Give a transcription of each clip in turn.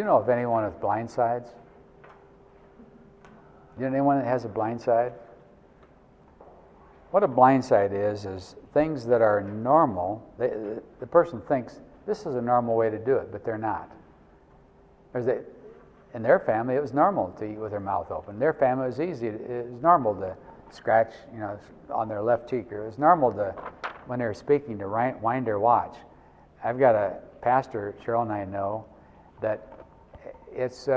you know of anyone with blindsides? Do you know anyone that has a blindside? What a blindside is things that are normal. The person thinks this is a normal way to do it, but they're not. In their family, it was normal to eat with their mouth open. Their family, it was easy. It was normal to scratch, on their left cheek. Or it was normal to, when they were speaking, to wind their watch. I've got a pastor, Cheryl and I know, that it's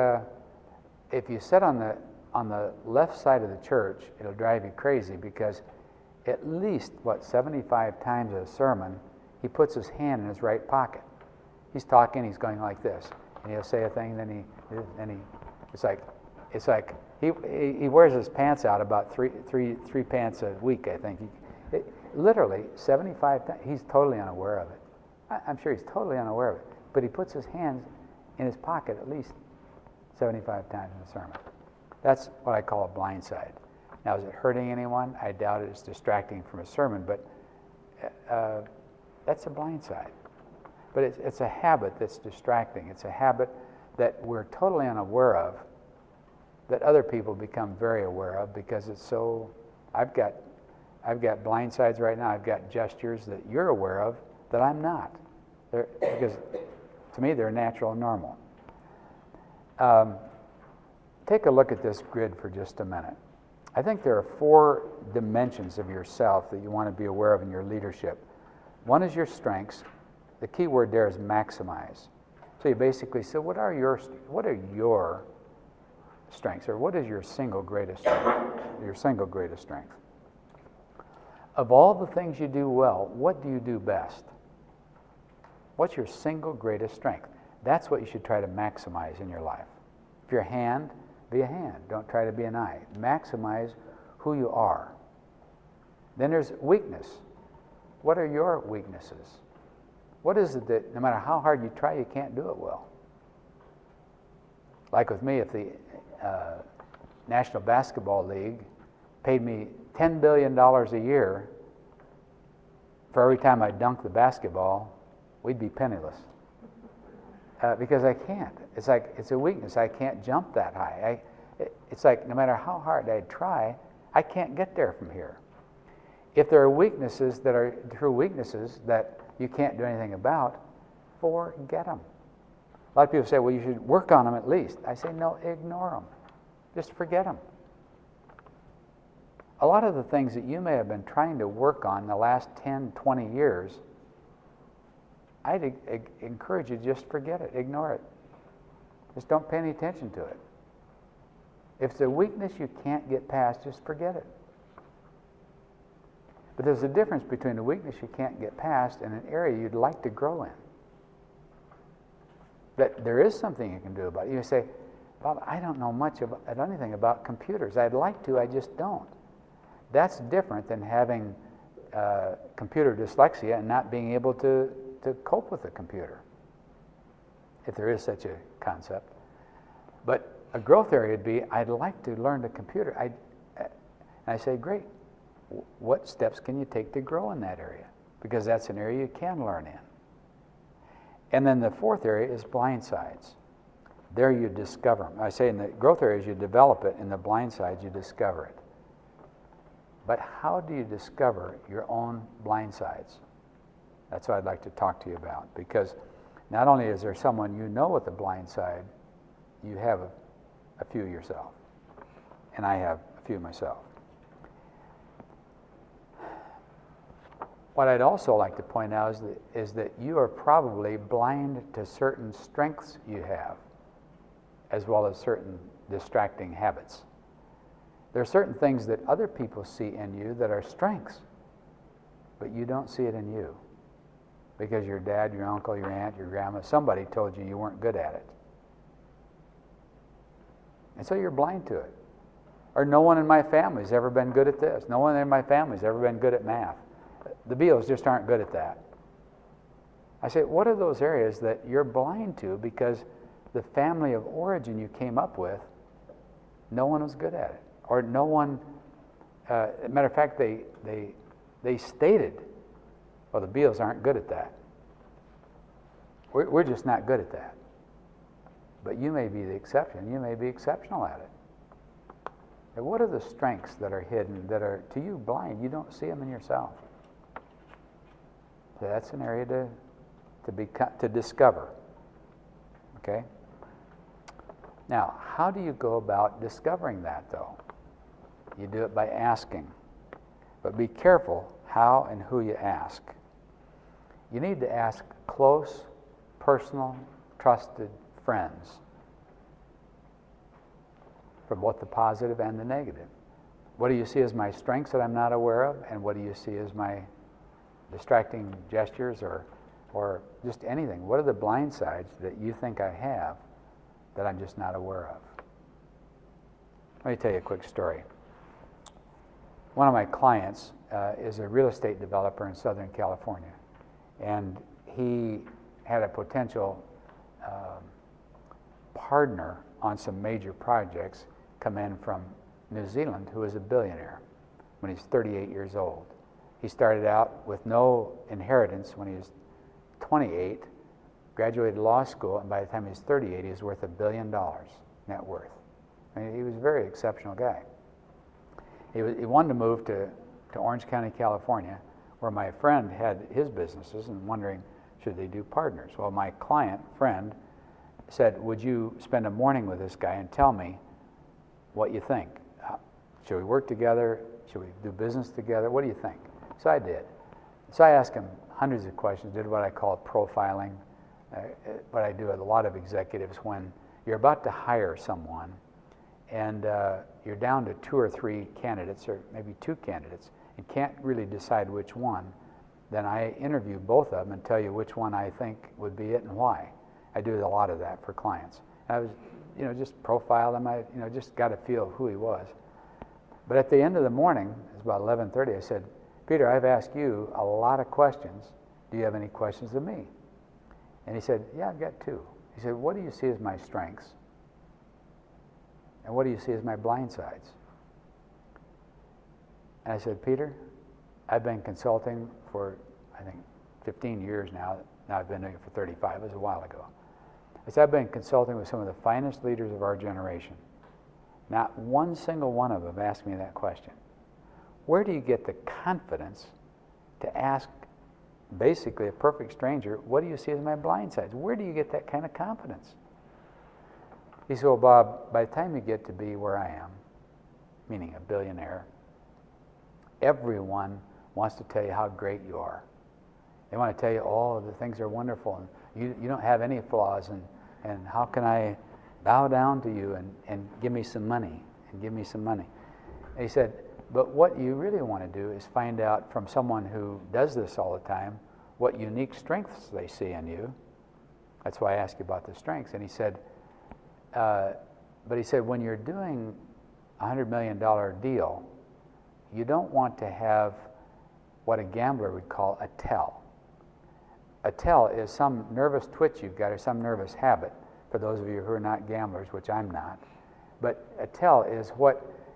if you sit on the left side of the church, it'll drive you crazy because at least 75 times a sermon, he puts his hand in his right pocket. He's talking, he's going like this, and he'll say a thing, then he it's like he wears his pants out about three pants a week, I think. Literally 75 times. He's totally unaware of it. I'm sure he's totally unaware of it, but he puts his hands in his pocket at least 75 times in the sermon. That's what I call a blindside. Now, is it hurting anyone? I doubt it's distracting from a sermon, but that's a blindside. But it's a habit that's distracting. It's a habit that we're totally unaware of, that other people become very aware of because it's so. I've got blindsides right now. I've got gestures that you're aware of that I'm not, because to me they're natural and normal. Take a look at this grid for just a minute. I think there are 4 dimensions of yourself that you want to be aware of in your leadership. One is your strengths. The key word there is maximize. So you basically say, what are your strengths, or what is your single greatest strength? Your single greatest strength. Of all the things you do well, what do you do best? What's your single greatest strength? That's what you should try to maximize in your life. If you're a hand, be a hand. Don't try to be an eye. Maximize who you are. Then there's weakness. What are your weaknesses? What is it that no matter how hard you try, you can't do it well? Like with me, if the National Basketball League paid me $10 billion a year for every time I dunk the basketball, we'd be penniless. Because I can't. It's like, it's a weakness. I can't jump that high. It's like no matter how hard I try, I can't get there from here. If there are weaknesses that are true weaknesses that you can't do anything about, forget them. A lot of people say, well, you should work on them at least. I say, no, ignore them. Just forget them. A lot of the things that you may have been trying to work on the last 10, 20 years, I'd encourage you to just forget it, ignore it. Just don't pay any attention to it. If it's a weakness you can't get past, just forget it. But there's a difference between a weakness you can't get past and an area you'd like to grow in. That there is something you can do about it. You say, Bob, I don't know much about anything about computers. I'd like to, I just don't. That's different than having computer dyslexia and not being able to cope with a computer, if there is such a concept. But a growth area would be, I'd like to learn the computer. And I say, great. What steps can you take to grow in that area? Because that's an area you can learn in. And then the 4th area is blindsides. There you discover them. I say in the growth areas you develop it, in the blindsides you discover it. But how do you discover your own blindsides? That's what I'd like to talk to you about, because not only is there someone you know with a blind side, you have a few yourself, and I have a few myself. What I'd also like to point out is that you are probably blind to certain strengths you have, as well as certain distracting habits. There are certain things that other people see in you that are strengths, but you don't see it in you. Because your dad, your uncle, your aunt, your grandma, somebody told you weren't good at it. And so you're blind to it. Or no one in my family's ever been good at this. No one in my family's ever been good at math. The Biehls just aren't good at that. I say, what are those areas that you're blind to because the family of origin you came up with, no one was good at it? Or no one, matter of fact, they stated, well, the Biehls aren't good at that. We're just not good at that. but you may be the exception. You may be exceptional at it. And what are the strengths that are hidden, that are, to you, blind? You don't see them in yourself. So that's an area to discover. Okay? Now, how do you go about discovering that, though? You do it by asking. But be careful how and who you ask. You need to ask close, personal, trusted friends for both the positive and the negative. What do you see as my strengths that I'm not aware of, and what do you see as my distracting gestures or just anything? What are the blind sides that you think I have that I'm just not aware of? Let me tell you a quick story. One of my clients is a real estate developer in Southern California, and he had a potential partner on some major projects come in from New Zealand who is a billionaire when he's 38 years old. He started out with no inheritance when he was 28, graduated law school, and by the time he was 38, he was worth $1 billion net worth. I mean, he was a very exceptional guy. He wanted to move to Orange County, California, where my friend had his businesses, and wondering, should they do partners? Well, my client, friend, said, would you spend a morning with this guy and tell me what you think? Should we work together? Should we do business together? What do you think? So I did. So I asked him hundreds of questions, did what I call profiling, what I do with a lot of executives when you're about to hire someone and you're down to 2 or 3 candidates, or maybe 2 candidates, and can't really decide which one. Then I interview both of them and tell you which one I think would be it and why. I do a lot of that for clients. And I was, just profiled him. I, just got a feel of who he was. But at the end of the morning, it was about 11:30, I said, Peter, I've asked you a lot of questions. Do you have any questions of me? And he said, yeah, I've got 2. He said, what do you see as my strengths? And what do you see as my blind sides? And I said, Peter, I've been consulting for, I think, 15 years now. Now I've been doing it for 35. It was a while ago. I said, I've been consulting with some of the finest leaders of our generation. Not one single one of them asked me that question. Where do you get the confidence to ask basically a perfect stranger, what do you see as my blind sides? Where do you get that kind of confidence? He said, well, Bob, by the time you get to be where I am, meaning a billionaire, everyone wants to tell you how great you are. They want to tell you, oh, the things are wonderful, and you don't have any flaws, and how can I bow down to you and give me some money, and give me some money. And he said, but what you really want to do is find out from someone who does this all the time what unique strengths they see in you. That's why I asked you about the strengths. And he said, but he said, when you're doing a $100 million deal, you don't want to have what a gambler would call a tell. A tell is some nervous twitch you've got or some nervous habit, for those of you who are not gamblers, which I'm not. But a tell is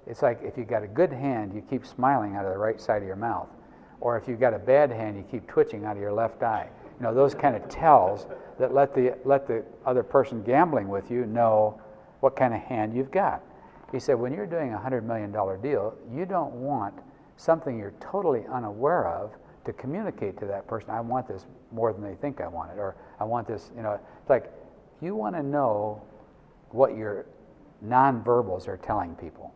it's like if you've got a good hand, you keep smiling out of the right side of your mouth. Or if you've got a bad hand, you keep twitching out of your left eye. Those kind of tells that let the other person gambling with you know what kind of hand you've got. He said, when you're doing a $100 million deal, you don't want something you're totally unaware of to communicate to that person, I want this more than they think I want it, or I want this, it's like you want to know what your nonverbals are telling people.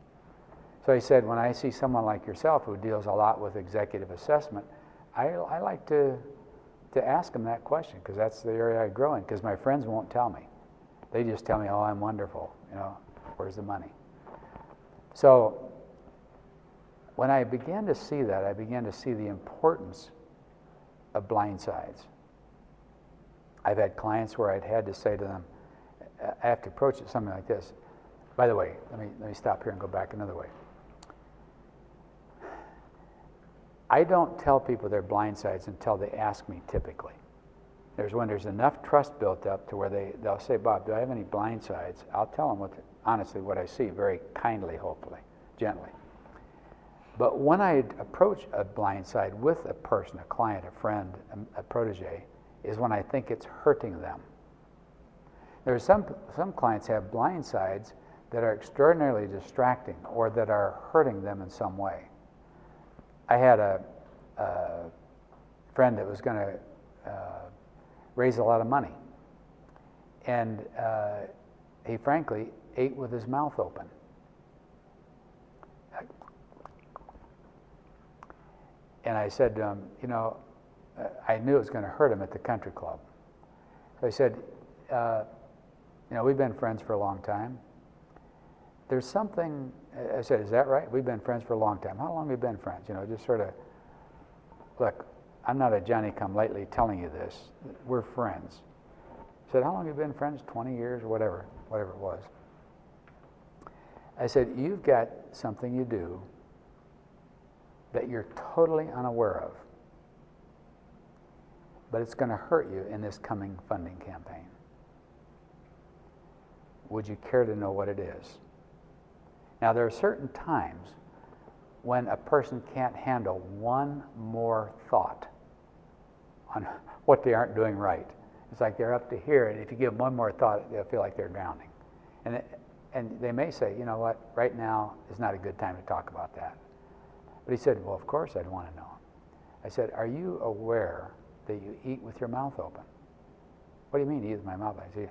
So he said, when I see someone like yourself who deals a lot with executive assessment, I like to ask them that question, because that's the area I grow in, because my friends won't tell me. They just tell me, oh, I'm wonderful, where's the money? So when I began to see that, I began to see the importance of blind sides. I've had clients where I'd had to say to them, I have to approach it something like this. By the way, let me stop here and go back another way. I don't tell people their blind sides until they ask me, typically. When there's enough trust built up to where they'll say, Bob, do I have any blind sides? I'll tell them honestly what I see, very kindly, hopefully, gently. But when I approach a blind side with a person, a client, a friend, a protege, is when I think it's hurting them. There's some clients have blindsides that are extraordinarily distracting or that are hurting them in some way. I had a friend that was going to raise a lot of money, and he frankly ate with his mouth open. And I said to him, you know, I knew it was going to hurt him at the country club. So I said, you know, we've been friends for a long time. There's something, I said, is that right? We've been friends for a long time. How long have we been friends? You know, just sort of, look, I'm not a Johnny-come-lately telling you this. We're friends. I said, how long have you been friends? 20 years or whatever it was. I said, you've got something you do that you're totally unaware of, but it's going to hurt you in this coming funding campaign. Would you care to know what it is? Now, there are certain times when a person can't handle one more thought on what they aren't doing right. It's like they're up to here, and if you give them one more thought, they'll feel like they're drowning. And they may say, you know what, right now is not a good time to talk about that. But he said, well, of course I'd want to know. I said, are you aware that you eat with your mouth open? What do you mean, eat with my mouth? I said,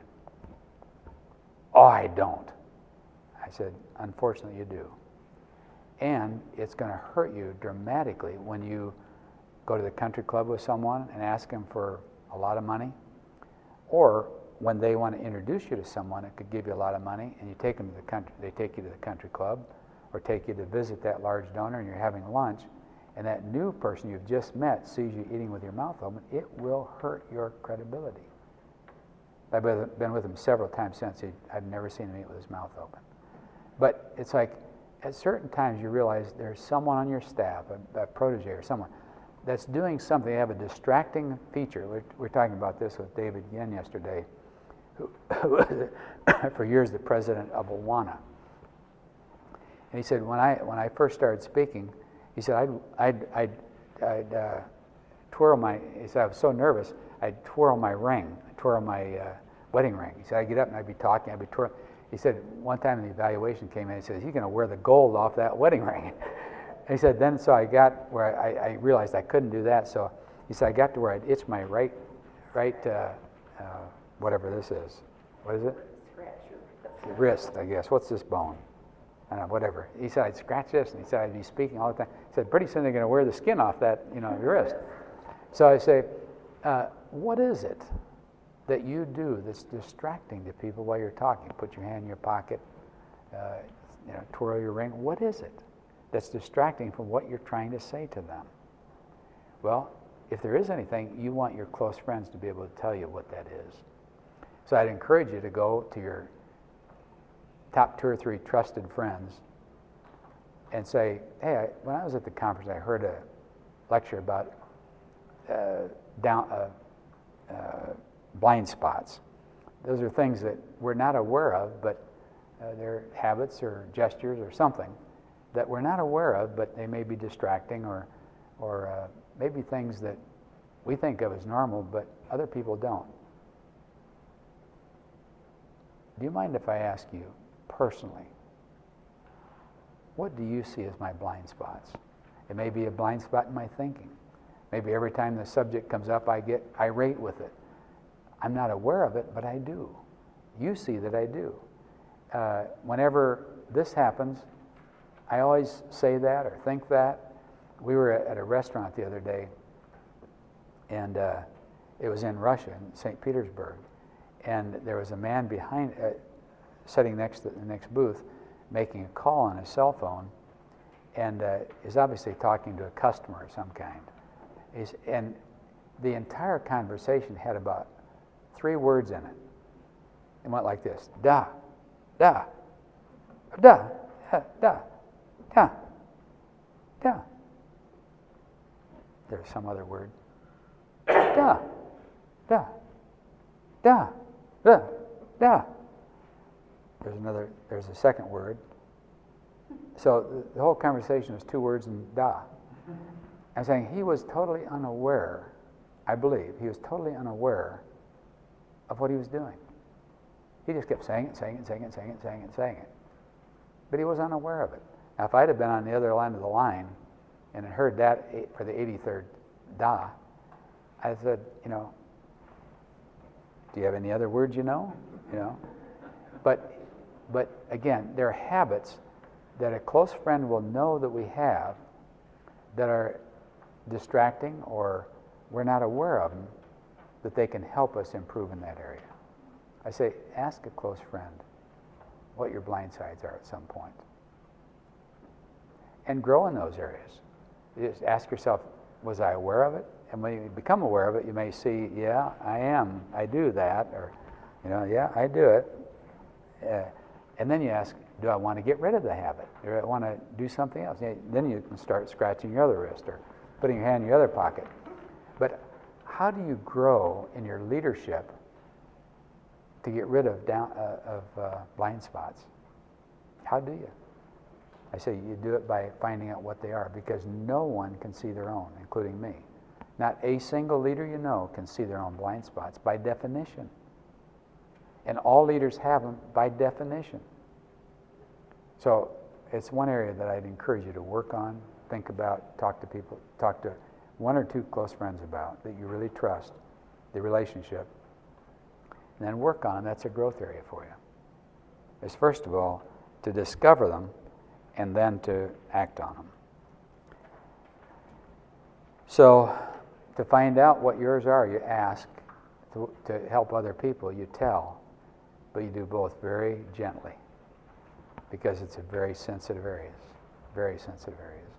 oh, I don't. I said, unfortunately you do. And it's going to hurt you dramatically when you go to the country club with someone and ask them for a lot of money, or when they want to introduce you to someone that could give you a lot of money, and you take them to the country, they take you to the country club, or take you to visit that large donor, and you're having lunch, and that new person you've just met sees you eating with your mouth open, it will hurt your credibility. I've been with him several times since. I've never seen him eat with his mouth open. But it's like, at certain times you realize there's someone on your staff, a protege or someone, that's doing something. They have a distracting feature. We're talking about this with David Yen yesterday, who was for years the president of Awana. And he said, when I first started speaking, he said, I'd twirl my, he said, I was so nervous, I'd twirl my ring, twirl my wedding ring. He said, I'd get up and I'd be talking, I'd be twirling. He said, one time the evaluation came in, he says, you're going to wear the gold off that wedding ring. And he said, then so I got where I realized I couldn't do that, so he said, I got to where I'd itch my right, whatever this is. What is it? Wrist, I guess. What's this bone? Whatever. He said, I'd scratch this, and he said, I'd be speaking all the time. He said, pretty soon they're going to wear the skin off that, your wrist. So I say, what is it that you do that's distracting to people while you're talking? Put your hand in your pocket, twirl your ring. What is it that's distracting from what you're trying to say to them? Well, if there is anything, you want your close friends to be able to tell you what that is. So I'd encourage you to go to your top 2 or 3 trusted friends and say, hey, when I was at the conference, I heard a lecture about blind spots. Those are things that we're not aware of, but they're habits or gestures or something that we're not aware of, but they may be distracting or maybe things that we think of as normal, but other people don't. Do you mind if I ask you personally, what do you see as my blind spots? It may be a blind spot in my thinking. Maybe every time the subject comes up, I get irate with it. I'm not aware of it, but I do. You see that I do. Whenever this happens, I always say that or think that. We were at a restaurant the other day, and it was in Russia, in St. Petersburg, and there was a man behind, sitting next to the next booth, making a call on his cell phone, and is obviously talking to a customer of some kind. And the entire conversation had about 3 words in it. It went like this: da, da, da, da, da, da. There's some other word. Da, da, da, da, da. There's a second word. So the whole conversation was 2 words and da. I'm saying he was totally unaware, I believe, he was totally unaware of what he was doing. He just kept saying it, saying it, saying it, saying it, saying it, saying it. But he was unaware of it. Now, if I'd have been on the other line of the line and had heard that for the 83rd Da, I said, you know, do you have any other words you know? You know? But again, there are habits that a close friend will know that we have that are distracting or we're not aware of them, that they can help us improve in that area. I say, ask a close friend what your blind sides are at some point. And grow in those areas. You just ask yourself, was I aware of it? And when you become aware of it, you may see, yeah, I am. I do that. Or, you know, yeah, I do it. And then you ask, do I want to get rid of the habit? Do I want to do something else? Then you can start scratching your other wrist or putting your hand in your other pocket. But how do you grow in your leadership to get rid of blind spots? How do you? I say you do it by finding out what they are, because no one can see their own, including me. Not a single leader you know can see their own blind spots by definition. And all leaders have them by definition. So it's one area that I'd encourage you to work on, think about, talk to people, talk to one or two close friends about that you really trust, the relationship, and then work on them. That's a growth area for you. Is first of all to discover them and then to act on them. So to find out what yours are, you ask. To help other people, you tell, but you do both very gently, because it's a very sensitive areas, very sensitive areas.